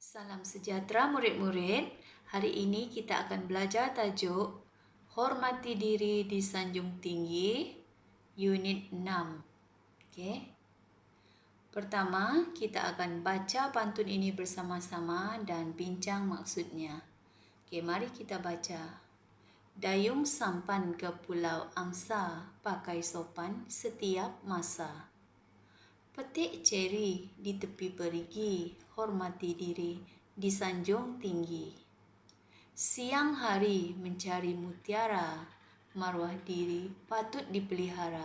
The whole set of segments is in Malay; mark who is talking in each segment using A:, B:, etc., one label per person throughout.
A: Salam sejahtera murid-murid. Hari ini kita akan belajar tajuk Hormati Diri di Sanjung Tinggi, Unit 6. Okey. Pertama, kita akan baca pantun ini bersama-sama dan bincang maksudnya. Okey, mari kita baca. Dayung sampan ke Pulau Angsa, pakai sopan setiap masa. Petik ceri di tepi perigi, hormati diri di sanjung tinggi. Siang hari mencari mutiara, maruah diri patut dipelihara.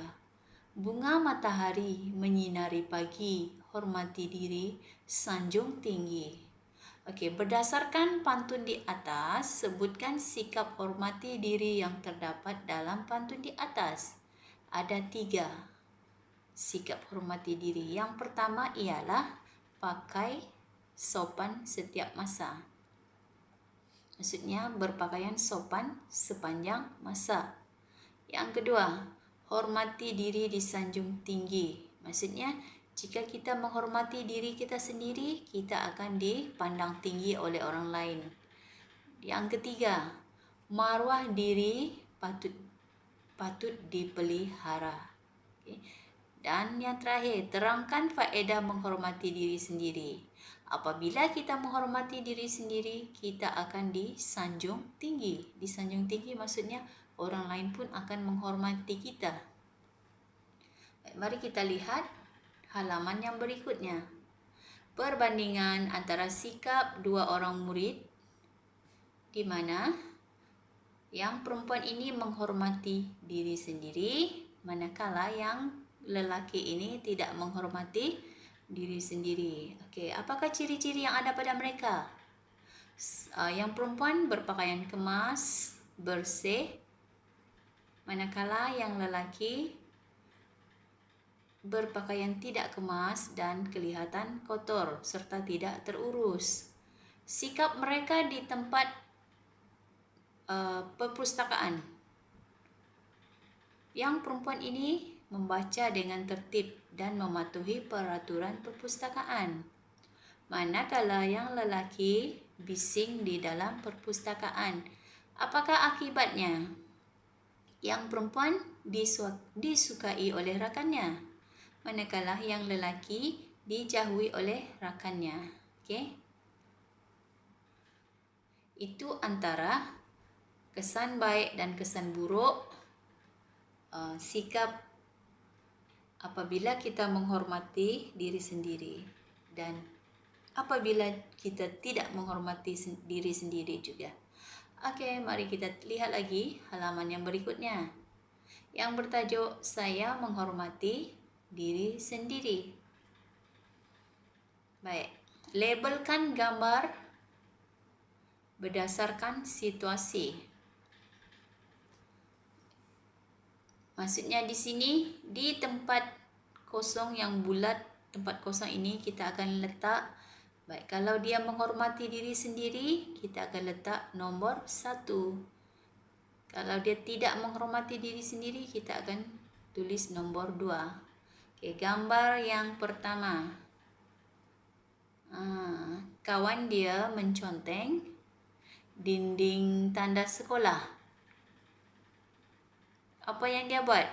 A: Bunga matahari menyinari pagi, hormati diri sanjung tinggi. Okey, berdasarkan pantun di atas, sebutkan sikap hormati diri yang terdapat dalam pantun di atas. Ada 3. Sikap hormati diri. Yang pertama ialah pakai sopan setiap masa. Maksudnya berpakaian sopan sepanjang masa. Yang kedua, hormati diri di sanjung tinggi. Maksudnya jika kita menghormati diri kita sendiri, kita akan dipandang tinggi oleh orang lain. Yang ketiga, maruah diri patut dipelihara. Okay. Dan yang terakhir, terangkan faedah menghormati diri sendiri. Apabila kita menghormati diri sendiri, kita akan disanjung tinggi. Disanjung tinggi maksudnya orang lain pun akan menghormati kita. Baik, mari kita lihat halaman yang berikutnya. Perbandingan antara sikap 2 orang murid di mana yang perempuan ini menghormati diri sendiri, manakala yang lelaki ini tidak menghormati diri sendiri. Okey, apakah ciri-ciri yang ada pada mereka? Yang perempuan berpakaian kemas, bersih, manakala yang lelaki berpakaian tidak kemas dan kelihatan kotor serta tidak terurus. Sikap mereka di tempat perpustakaan. Yang perempuan ini membaca dengan tertib dan mematuhi peraturan perpustakaan. Manakala yang lelaki bising di dalam perpustakaan. Apakah akibatnya? Yang perempuan disukai oleh rakannya, manakala yang lelaki dijauhi oleh rakannya. Okey. Itu antara kesan baik dan kesan buruk sikap apabila kita menghormati diri sendiri dan apabila kita tidak menghormati diri sendiri juga. Okey, mari kita lihat lagi halaman yang berikutnya yang bertajuk Saya Menghormati Diri Sendiri. Baik, labelkan gambar berdasarkan situasi. Maksudnya di sini, di tempat kosong yang bulat, tempat kosong ini kita akan letak, baik, kalau dia menghormati diri sendiri, kita akan letak nombor 1. Kalau dia tidak menghormati diri sendiri, kita akan tulis nombor 2. Okey, gambar yang pertama. Kawan dia menconteng dinding tanda sekolah. Apa yang dia buat?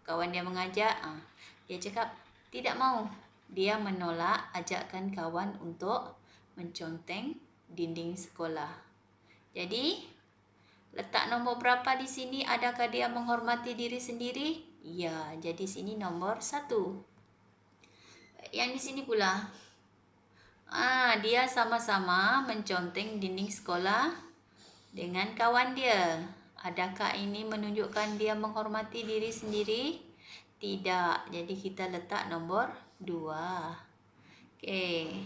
A: Kawan dia mengajak, dia cakap tidak mau. Dia menolak ajakan kawan untuk menconteng dinding sekolah. Jadi, letak nombor berapa di sini? Adakah dia menghormati diri sendiri? Ya, jadi sini nombor 1. Yang di sini pula, dia sama-sama menconteng dinding sekolah dengan kawan dia. Adakah ini menunjukkan dia menghormati diri sendiri? Tidak. Jadi kita letak nombor 2. Okey.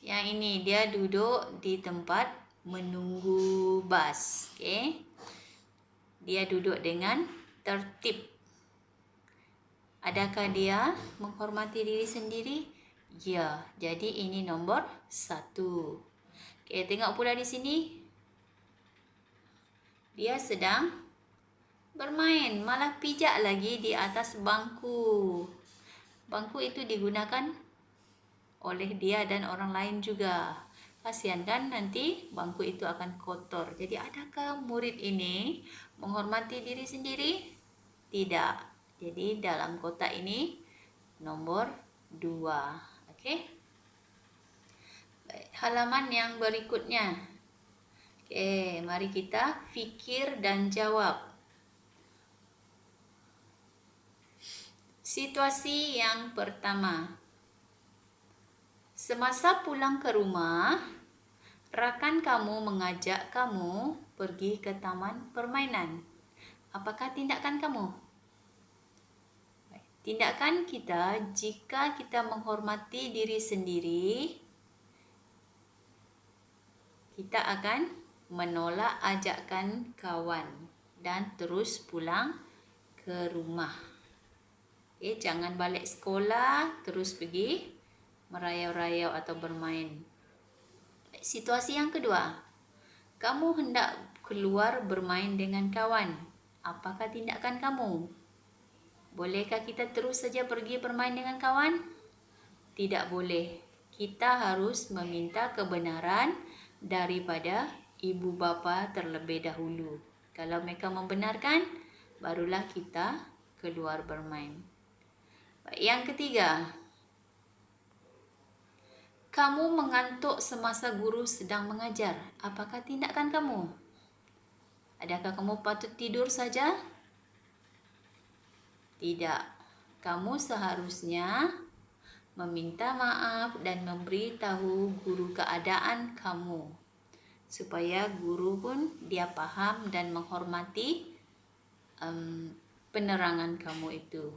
A: Yang ini dia duduk di tempat menunggu bas. Okey. Dia duduk dengan tertib. Adakah dia menghormati diri sendiri? Ya. Jadi ini nombor 1. Okey, tengok pula di sini. Dia sedang bermain, malah pijak lagi di atas bangku. Bangku itu digunakan oleh dia dan orang lain juga. Kasihan kan nanti bangku itu akan kotor. Jadi adakah murid ini menghormati diri sendiri? Tidak. Jadi dalam kotak ini nomor 2. Okey. Halaman yang berikutnya. Okey, mari kita fikir dan jawab. Situasi yang pertama. Semasa pulang ke rumah, rakan kamu mengajak kamu pergi ke taman permainan. Apakah tindakan kamu? Tindakan kita jika kita menghormati diri sendiri, kita akan menolak ajakan kawan dan terus pulang ke rumah. Jangan balik sekolah terus pergi merayau-rayau atau bermain. Situasi yang kedua. Kamu hendak keluar bermain dengan kawan. Apakah tindakan kamu? Bolehkah kita terus saja pergi bermain dengan kawan? Tidak boleh. Kita harus meminta kebenaran daripada ibu bapa terlebih dahulu. Kalau mereka membenarkan, barulah kita keluar bermain. Yang ketiga. Kamu mengantuk semasa guru sedang mengajar. Apakah tindakan kamu? Adakah kamu patut tidur saja? Tidak. Kamu seharusnya meminta maaf dan memberitahu guru keadaan kamu. Supaya guru pun dia paham dan menghormati penerangan kamu itu.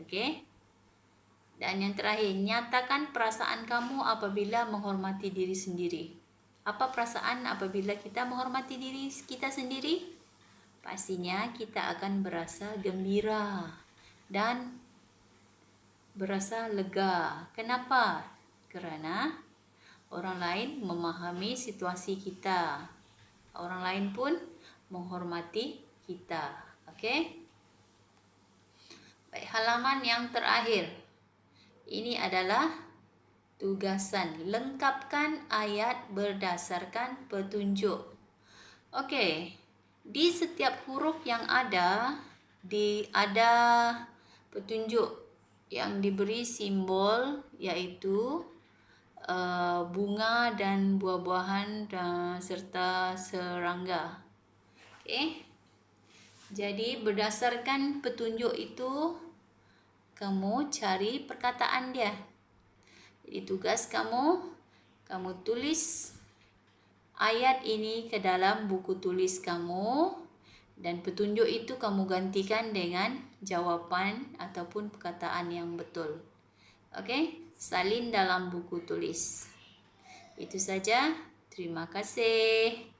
A: Okey? Dan yang terakhir, nyatakan perasaan kamu apabila menghormati diri sendiri. Apa perasaan apabila kita menghormati diri kita sendiri? Pastinya kita akan berasa gembira dan berasa lega. Kenapa? Kerana orang lain memahami situasi kita. Orang lain pun menghormati kita. Okey? Baik, halaman yang terakhir. Ini adalah tugasan. Lengkapkan ayat berdasarkan petunjuk. Okey. Di setiap huruf yang ada petunjuk yang diberi simbol iaitu bunga dan buah-buahan serta serangga. Okey. Jadi berdasarkan petunjuk itu kamu cari perkataan dia. Jadi tugas kamu tulis ayat ini ke dalam buku tulis kamu dan petunjuk itu kamu gantikan dengan jawapan ataupun perkataan yang betul. Okey, salin dalam buku tulis. Itu saja. Terima kasih.